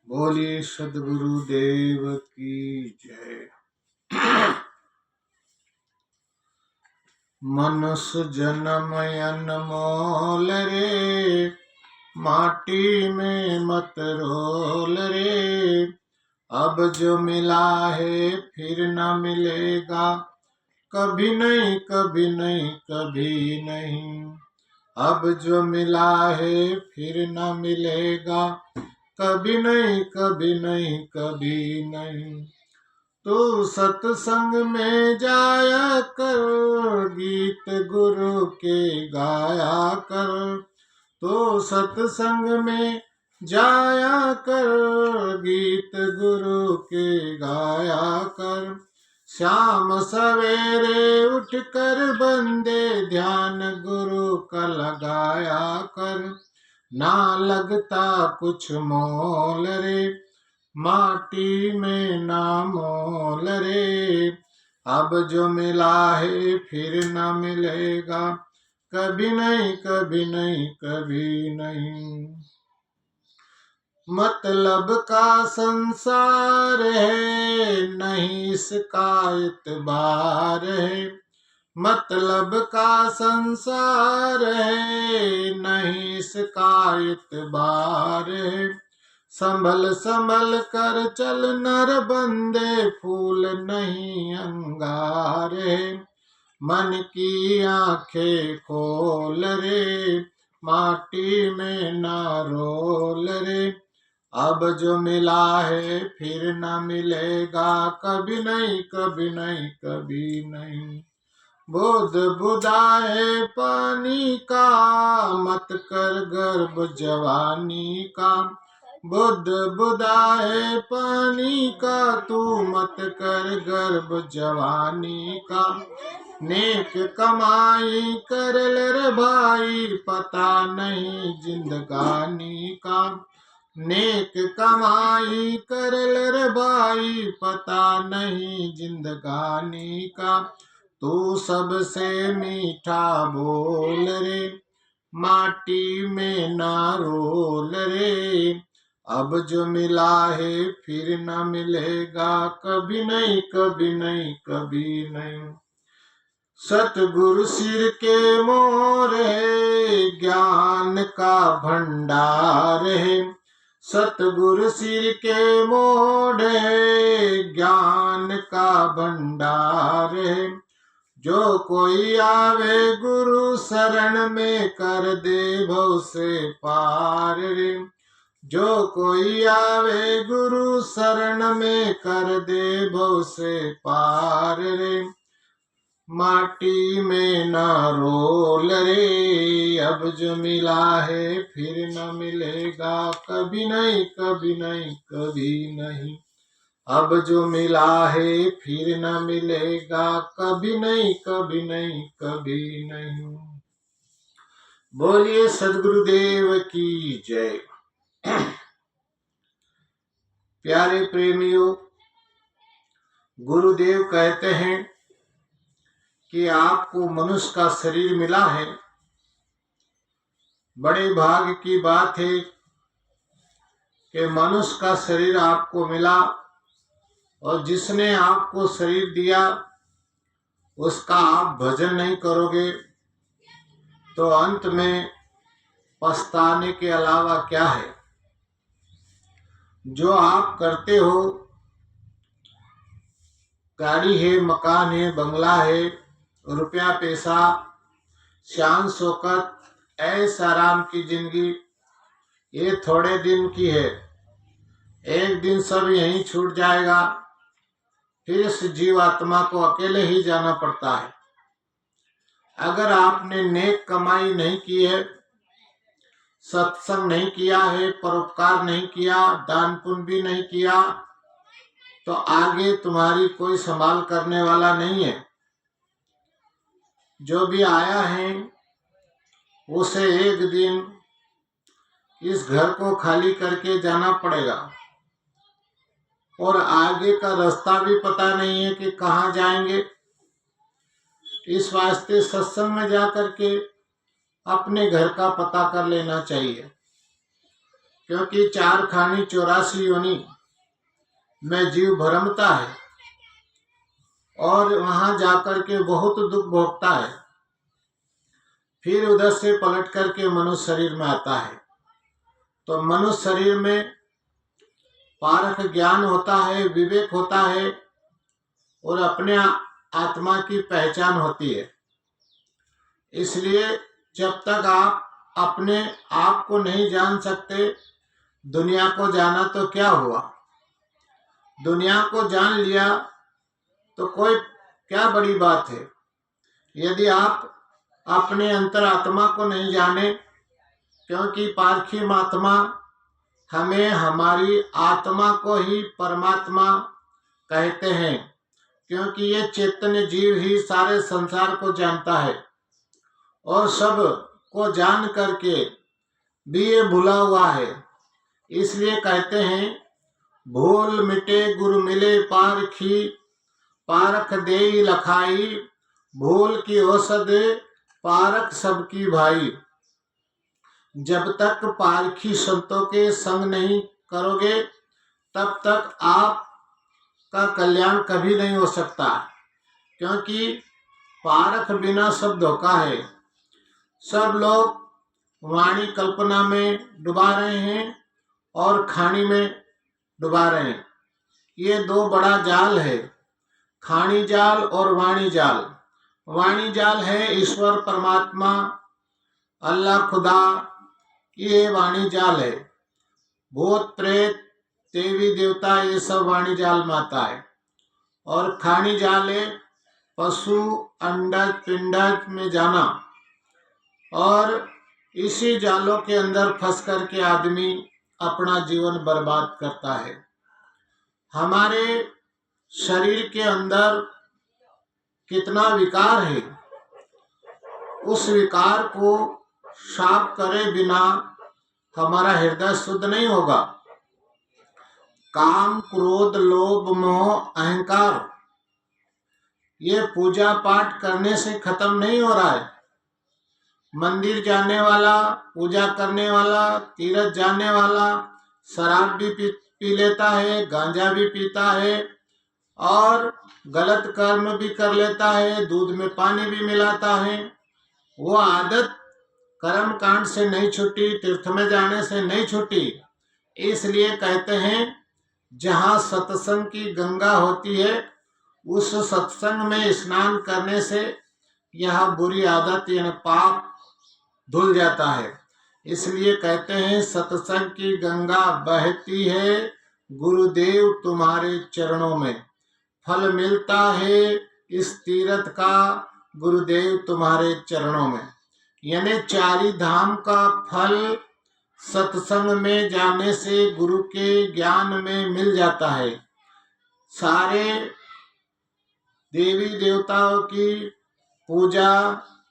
बोलिए सद्गुरुदेव की जय। मनुष्य जन्म अनमोल रे, माटी में मत रोल रे। अब जो मिला है फिर न मिलेगा, कभी नहीं कभी नहीं कभी नहीं। अब जो मिला है फिर न मिलेगा, कभी नहीं कभी नहीं कभी नहीं। तो सत्संग में जाया कर, गीत गुरु के गाया कर। तो सत्संग में जाया कर, गीत गुरु के गाया कर। शाम सवेरे उठ कर बंदे ध्यान गुरु का लगाया कर। ना लगता कुछ मोल रे, माटी में ना मोल रे। अब जो मिला है फिर न मिलेगा, कभी नहीं कभी नहीं कभी नहीं। मतलब का संसार है, नहीं इसका इतबार है। मतलब का संसार है, नहीं इसका इतबार है। संभल संभल कर चल नर बंदे, फूल नहीं अंगार है। मन की आंखें खोल रे, माटी में ना रोल रे। अब जो मिला है फिर न मिलेगा, कभी नहीं कभी नहीं कभी नहीं। बुध बुदाए पानी का, मत कर गर्भ जवानी का। बुध बुदाए पानी का, तू मत कर गर्भ जवानी का। नेक कमाई कर ले रे भाई, पता नहीं जिंदगानी का। नेक कमाई कर ले रे भाई, पता नहीं जिंदगानी का। तू सबसे मीठा बोल रे, माटी में ना रोल रे। अब जो मिला है फिर न मिलेगा, कभी नहीं कभी नहीं कभी नहीं। सतगुरु सिर के मोर है, ज्ञान का भंडार है। सतगुरु सिर के मोड़ है, ज्ञान का भंडार है। जो कोई आवे गुरु शरण में, कर दे भव से पार रे। जो कोई आवे गुरु शरण में, कर दे भव से पार रे। माटी में ना रोल रे, अब जो मिला है फिर न मिलेगा, कभी नहीं कभी नहीं कभी नहीं। अब जो मिला है फिर न मिलेगा, कभी नहीं कभी नहीं कभी नहीं। बोलिए सद्गुरुदेव की जय। प्यारे प्रेमियों, गुरुदेव कहते हैं कि आपको मनुष्य का शरीर मिला है। बड़े भाग्य की बात है कि मनुष्य का शरीर आपको मिला, और जिसने आपको शरीर दिया उसका आप भजन नहीं करोगे तो अंत में पछताने के अलावा क्या है। जो आप करते हो, गाड़ी है, मकान है, बंगला है, रुपया पैसा, शान शौकत, ऐश आराम की जिंदगी, ये थोड़े दिन की है। एक दिन सब यहीं छूट जाएगा, फिर इस जीवात्मा को अकेले ही जाना पड़ता है। अगर आपने नेक कमाई नहीं की है, सत्संग नहीं किया है, परोपकार नहीं किया, दान पुण्य भी नहीं किया, तो आगे तुम्हारी कोई संभाल करने वाला नहीं है। जो भी आया है उसे एक दिन इस घर को खाली करके जाना पड़ेगा, और आगे का रास्ता भी पता नहीं है कि कहाँ जाएंगे। इस वास्ते सत्संग में जा करके अपने घर का पता कर लेना चाहिए, क्योंकि 4 खानी 84 योनि में जीव भ्रमता है और वहां जाकर के बहुत दुख भोगता है, फिर उधर से पलट करके मनुष्य शरीर में आता है। तो मनुष्य शरीर में पारख ज्ञान होता है, विवेक होता है और अपने आत्मा की पहचान होती है। इसलिए जब तक आप अपने आप को नहीं जान सकते, दुनिया को जाना तो क्या हुआ। दुनिया को जान लिया तो कोई क्या बड़ी बात है। यदि आप अपने अंतरात्मा को नहीं जाने, क्योंकि पारखी आत्मा हमें हमारी आत्मा को ही परमात्मा कहते हैं, क्योंकि ये चैतन्य जीव ही सारे संसार को जानता है और सब को जान करके भी ये भूला हुआ है। इसलिए कहते हैं, भूल मिटे गुरु मिले पारखी, पारख देई लखाई, भूल की औषध पारख सबकी भाई। जब तक पारखी संतों के संग नहीं करोगे, तब तक आप का कल्याण कभी नहीं हो सकता, क्योंकि पारख बिना सब धोखा है। सब लोग वाणी कल्पना में डुबा रहे हैं और खानी में डुबा रहे हैं। ये 2 बड़ा जाल है, खानी जाल और वाणी जाल। वाणी जाल है ईश्वर परमात्मा अल्लाह खुदा, ये वाणी जाल है। भूत प्रेत देवी देवता ये सब वाणी जाल में आता है। और खानी जाल है पशु अंडज पिंडज में जाना, और इसी जालों के अंदर फंस करके आदमी अपना जीवन बर्बाद करता है। हमारे शरीर के अंदर कितना विकार है, उस विकार को साफ करे बिना हमारा हृदय शुद्ध नहीं होगा। काम क्रोध लोभ मोह अहंकार ये पूजा पाठ करने से खत्म नहीं हो रहा है। मंदिर जाने वाला, पूजा करने वाला, तीर्थ जाने वाला शराब भी पी लेता है, गांजा भी पीता है और गलत कर्म भी कर लेता है, दूध में पानी भी मिलाता है। वो आदत कर्म कांड से नहीं छूटी, तीर्थ में जाने से नहीं छूटी। इसलिए कहते हैं, जहाँ सत्संग की गंगा होती है, उस सत्संग में स्नान करने से यह बुरी आदत यानी पाप धुल जाता है। इसलिए कहते हैं, सत्संग की गंगा बहती है गुरुदेव तुम्हारे चरणों में, फल मिलता है इस तीर्थ का गुरुदेव तुम्हारे चरणों में। यानी 4 धाम का फल सत्संग में जाने से गुरु के ज्ञान में मिल जाता है। सारे देवी देवताओं की पूजा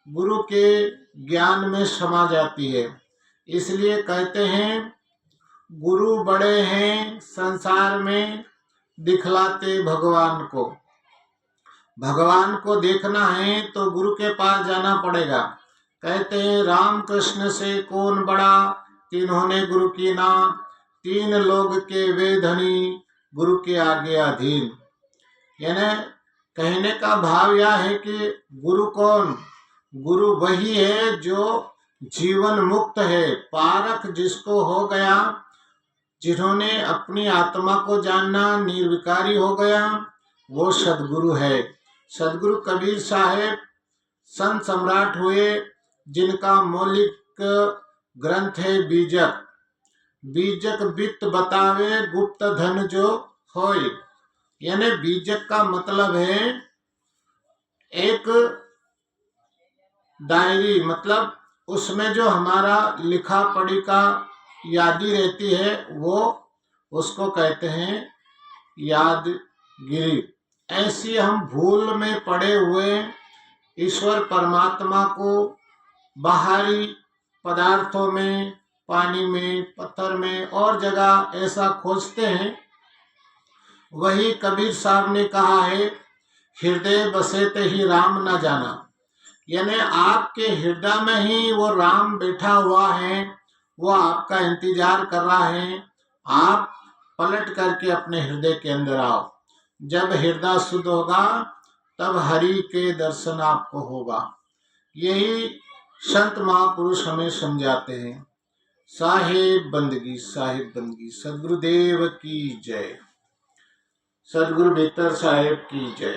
गुरु के ज्ञान में समा जाती है। इसलिए कहते हैं, गुरु बड़े हैं संसार में दिखलाते भगवान को। भगवान को देखना है तो गुरु के पास जाना पड़ेगा। कहते हैं, राम कृष्ण से कौन बड़ा, तिन्होंने गुरु की ना, 3 लोग के वे धनी, गुरु के आगे अधीन। यानी कहने का भाव यह है कि गुरु कौन? गुरु वही है जो जीवन मुक्त है, पारख जिसको हो गया, जिन्होंने अपनी आत्मा को जानना, निर्विकारी हो गया, वो सदगुरु है। सदगुरु कबीर साहेब संत सम्राट हुए, जिनका मौलिक ग्रंथ है बीजक। बीजक वित्त बतावे गुप्त धन जो होय। यानी बीजक का मतलब है एक डायरी, मतलब उसमें जो हमारा लिखा पढ़ी का यादी रहती है, वो उसको कहते हैं यादगिरी। ऐसी हम भूल में पड़े हुए ईश्वर परमात्मा को बाहरी पदार्थों में, पानी में, पत्थर में और जगह ऐसा खोजते हैं। वही कबीर साहब ने कहा है, हृदय बसे ते ही राम न जाना। यानी आपके हृदय में ही वो राम बैठा हुआ है, वो आपका इंतजार कर रहा है। आप पलट करके अपने हृदय के अंदर आओ। जब हृदय शुद्ध होगा तब हरि के दर्शन आपको होगा। यही संत महापुरुष हमें समझाते हैं। साहिब बंदगी सदगुरुदेव की जय। सदगुरु बेहतर साहेब की जय।